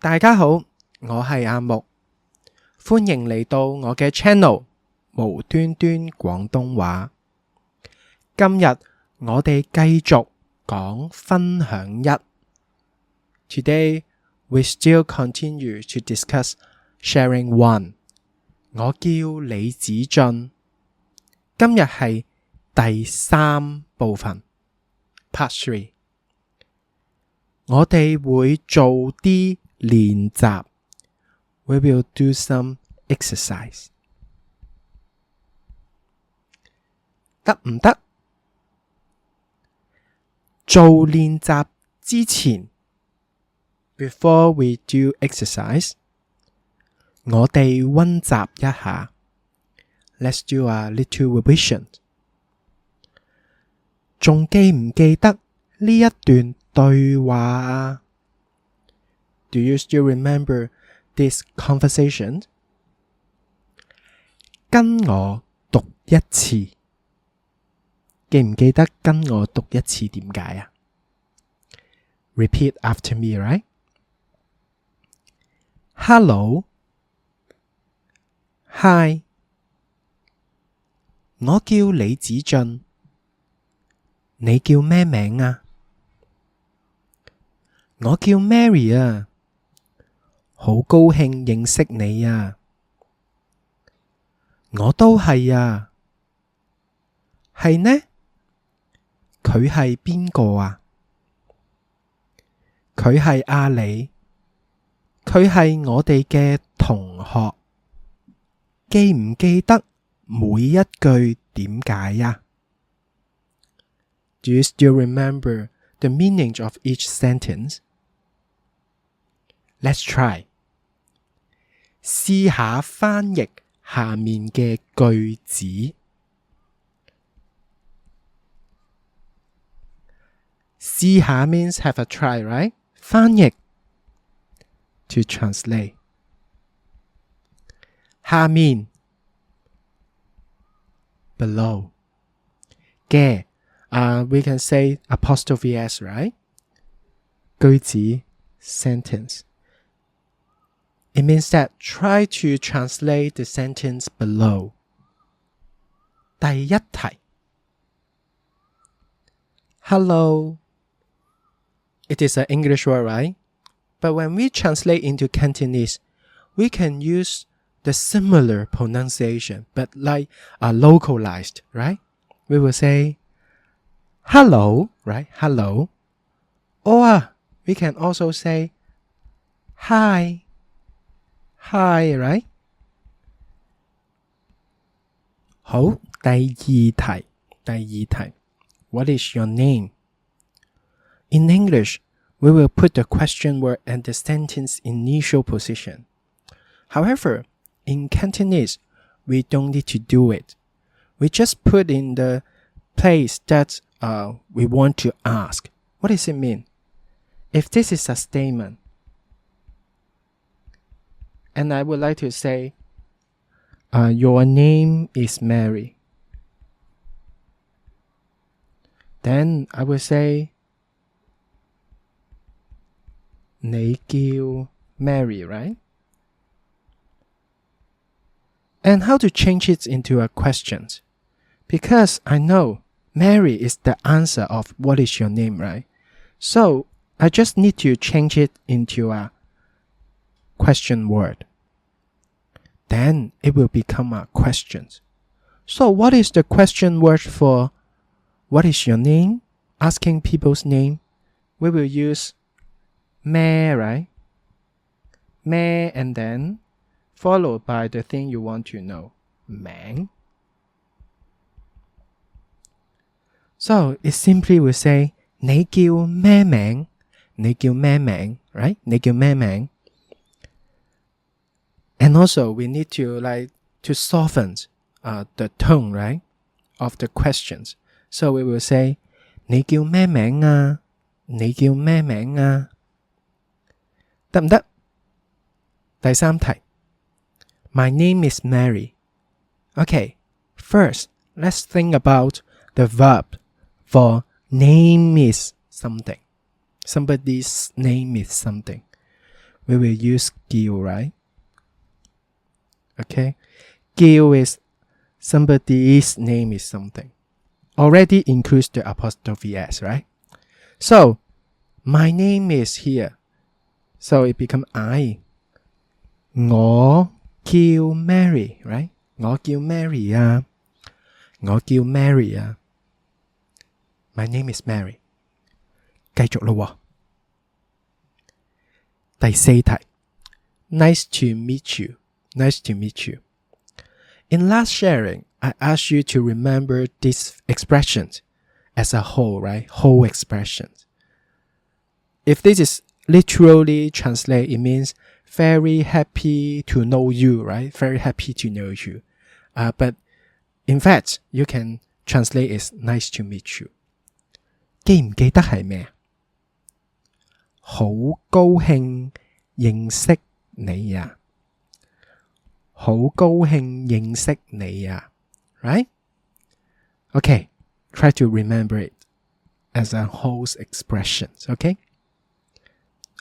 大家好，我係阿木，歡迎嚟到我嘅 channel 無端端廣東話。今日我哋繼續講分享一。Today we still continue to discuss sharing one。我叫李子俊，今日係第3部分 Part 3。我哋會做啲練習 We will do some exercise。 得唔得？做練習之前 Before we do exercise， 我哋溫習一下。 Let's do a little revision。 仲記唔記得呢一段對話啊？ Do you still remember this conversation？ 跟我讀一次，記唔記得跟我讀一次點解啊？ Repeat after me, right? Hello. Hi. 我叫李子俊，你叫咩名啊？我叫 Mary 啊，好高興認識你啊。我都係啊。係呢？佢係邊個啊？佢係阿里，佢係我哋嘅同學。記唔記得每一句點解啊？ Do you still remember the meaning of each sentence? Let's try。 試下翻譯下面嘅句子。試下 means have a try, right? 翻譯 to translate。 下面 below 嘅we can say apostrophe s, right? 句子 sentence。 It means that try to translate the sentence below。 第一題 Hello。 It is an English word, right? But when we translate into Cantonese, we can use the similar pronunciation, but like localized, right? We will say hello, right? Hello. Or we can also say hi. Hi, right? 好，第二題 What is your name? In English, we will put the question word at the sentence initial position. However, in Cantonese, we don't need to do it. We just put in the place that we want to ask. What does it mean? If this is a statement, and I would like to say, your name is Mary. Then I will say, 你叫 Mary, right? And how to change it into a question? Because I know Mary is the answer of what is your name, right? So I just need to change it into a question word. Then it will become a question. So what is the question word for what is your name? Asking people's name. We will use 咩, right? 咩 and then followed by the thing you want to know. 名. So it simply will say 你叫咩名? 你叫咩名? Right? 你叫咩名? And also we need to to soften the tone, right? Of the questions. So we will say 你叫咩名啊? 你叫咩名啊? 得唔得？第三題 My name is Mary. Okay, first, let's think about the verb for name is something. Somebody's name is something. we will use Gil, right? Okay. Gil is somebody's name is something. Already includes the apostrophe S, right? So, my name is here. So it become I. 我叫 Mary, right? 我叫 Mary 啊。我叫 Mary 啊。My name is Mary. 繼續咯喎。第四題。Nice to meet you. Nice to meet you. In last sharing, I asked you to remember these expressions as a whole, right? Whole expressions. If this is literally translate, it means very happy to know you, right? Very happy to know you. But in fact, you can translate as nice to meet you. 記唔記得係咩啊？好高興認識你啊！好高興認識你啊！ Right? Okay, try to remember it as a whole expression. Okay?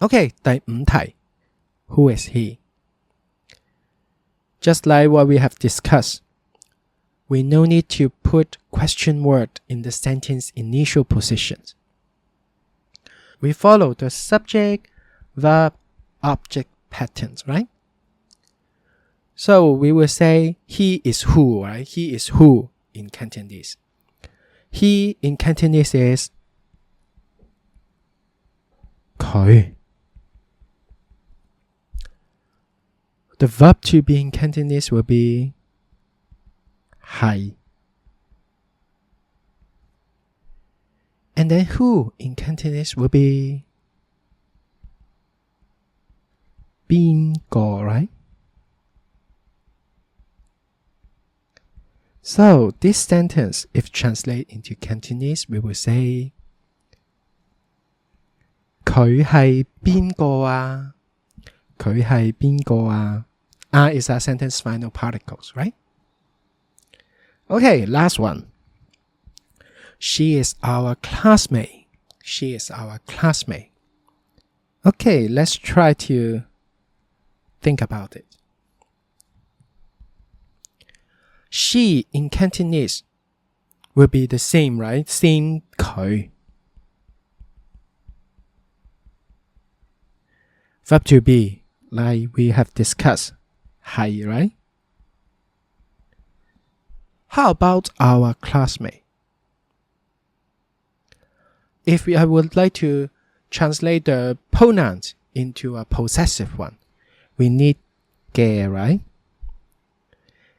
Okay, 第五題。Who is he? Just like what we have discussed, we no need to put question word in the sentence initial positions. We follow the subject, verb, object patterns, right? So we will say he is who, right? He is who in Cantonese. He in Cantonese is 佢. The verb to be in Cantonese will be 係. And then who in Cantonese will be 邊個, right? So this sentence, if translate into Cantonese, we will say 佢係邊個啊？佢係邊個啊？ is our sentence final particles, right? Okay, last one. She is our classmate. She is our classmate. Okay, let's try to think about it. She in Cantonese will be the same, right? Same 佢. Verb to be, like we have discussed, 係, right? How about our classmate? If I would like to translate the pronouns into a possessive one, we need 嘅, right?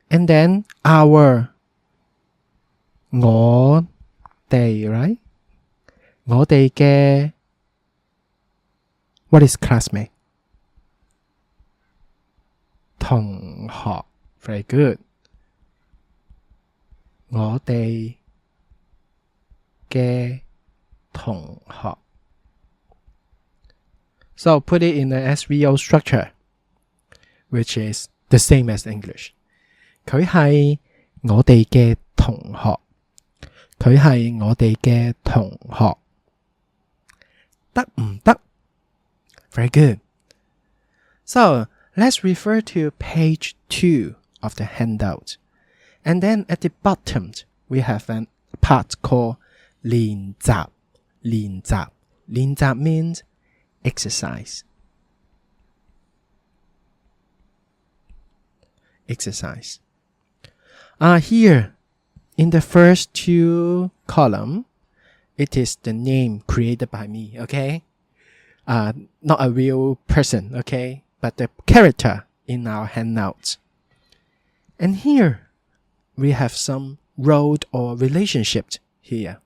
And then our 我哋, right? 我哋嘅 what is classmate? 同學. Very good. 我哋嘅同學. So put it in the SVO structure, which is the same as English. 佢係我哋嘅同學。佢係我哋嘅同學。得唔得? Very good. So let's refer to page 2 of the handout. And then at the bottom, we have a part called 練習. 練習. 練習 means exercise. Exercise. Here, in the first 2 columns, it is the name created by me, okay? Not a real person, okay? But the character in our handout. And here, we have some role or relationship here.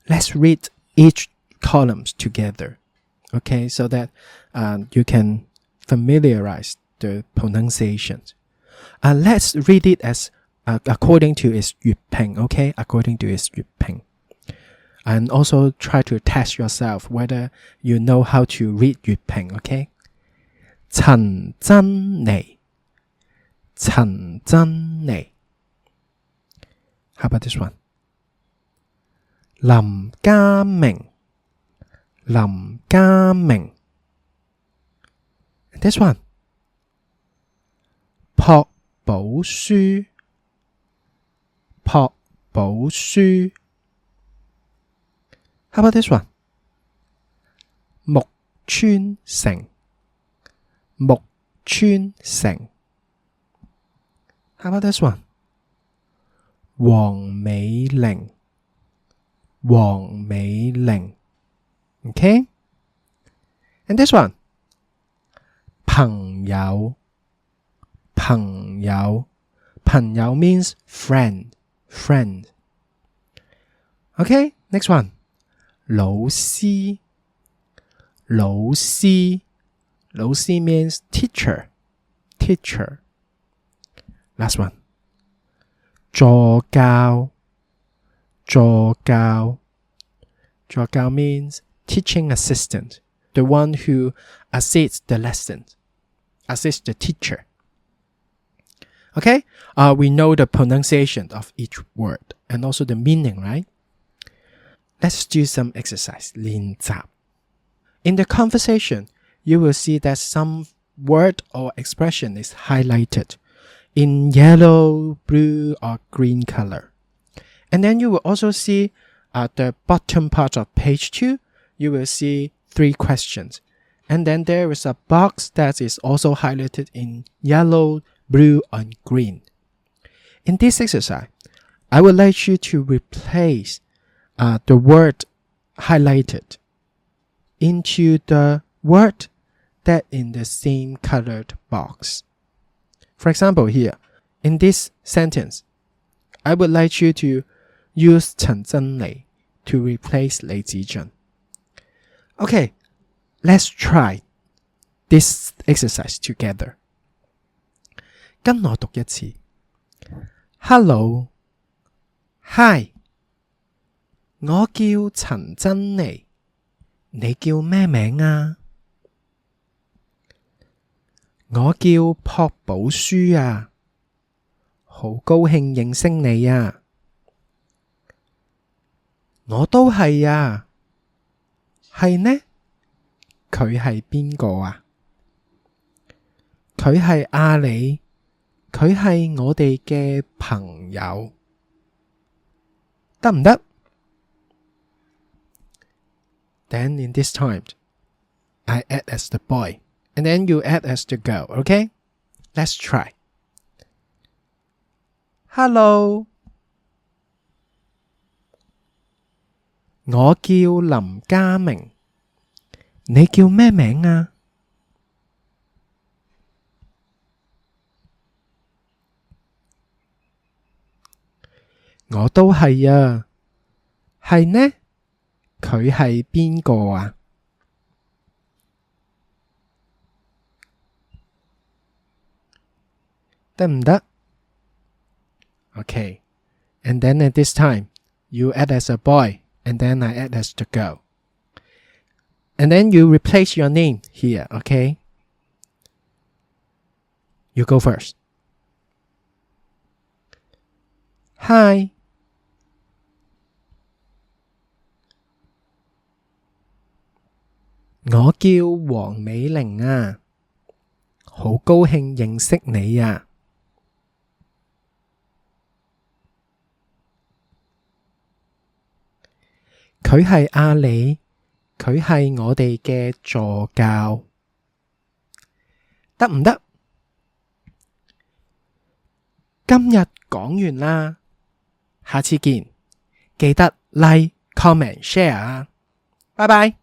Let's read each columns together, okay? So that you can familiarize the pronunciations. Let's read it as according to its Jyutping, okay? According to its Jyutping. And also try to test yourself whether you know how to read Jyutping, okay? 陳真妮. 陳真妮. How about this one? 林家明. 林家明. This one. 朴寶書，朴寶書。How about this one? 木村城，木村城。How about this one? 黃美玲，黃美玲。Okay? And this one? 朋友，朋友。朋友 means friend, friend. Okay, next one. 老師，老師。老師 means teacher, teacher. Last one. 助教，助教。助教 means teaching assistant, the one who assists the lesson, assists the teacher. Okay, we know the pronunciation of each word and also the meaning, right? Let's do some exercise. 練習. In the conversation, you will see that some word or expression is highlighted in yellow, blue, or green color. And then you will also see at the bottom part of page 2, you will see 3 questions. And then there is a box that is also highlighted in yellow, blue, and green. In this exercise, I would like you to replace the word highlighted into the word that in the same colored box. For example, here, in this sentence, I would like you to use 陳真理 to replace 李子俊. Okay, let's try this exercise together. 跟我讀一次. Hello, Hi, 我叫陳真理，你叫咩名啊？我叫朴寶書啊，好高興認識你啊。我都係啊，係呢？佢係邊個啊？佢係阿里，佢係我哋嘅朋友，得唔得？ Then in this time, I add as the boy, and then you add as the girl, okay? Let's try. Hello, 我叫林家明，你叫咩名啊？我都係啊，係呢？佢係邊個啊？得唔得？ Okay, and then at this time, you add as a boy, and then I add as the girl. And then you replace your name here, okay? You go first. Hi, 我叫黃美玲啊，好高興認識你啊。佢係阿里，佢係我哋嘅助教，得唔得？今日講完啦，下次見，記得 like、comment、share 啊，拜拜。